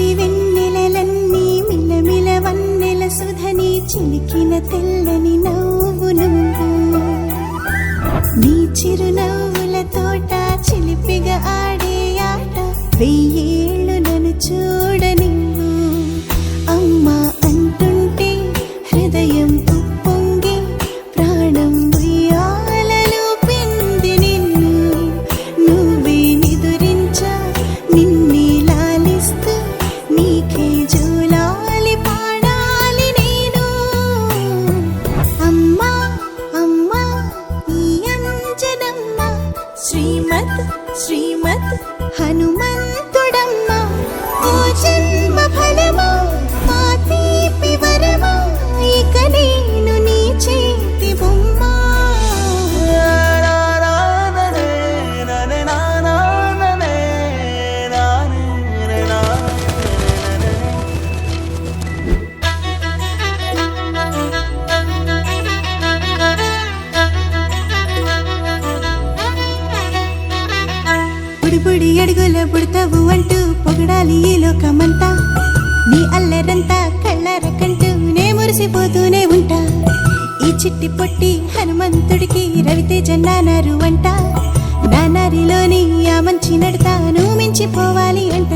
సిరి వెన్నెలలన్నీ మిలమిల వన్నెల సుధని చిలికిన తెల్లని నవ్వు నువ్వు నీ చిరునవ్వుల తోట చిలిపిగా ఆడే ఆట వెయ్యేళ్ళు నన్ను చూడనివ్వు అమ్మా అంటుంటే హృదయం ఉప్పొంగి ప్రాణం ఉయ్యాలలో పిండి నిన్ను నువ్వే నిదురించా నిన్నే లాలిస్తూ నీకే జోలాలి పాడాలి నేను అమ్మా అమ్మా ఈ అంజనమ్మ శ్రీమత్ శ్రీమత్ హనుమంతుడమ్మ ఓ జన్మ ఫలమా మా తీపి వరమా ఇక నేను నీ చేతి బొమ్మ బుడి అడుగుల బుడతావు అంటూ పొగడాలి ఈ లోకమంతా నీ అల్లరంతా కళ్ళరకంటూ నే మురిసిపోతూనే ఉంటా ఈ చిట్టి పొట్టి హనుమంతుడికి రవితేజ నానారు అంట నానారిలోని ఆ మంచి నడతా నువ్వు మించిపోవాలి అంట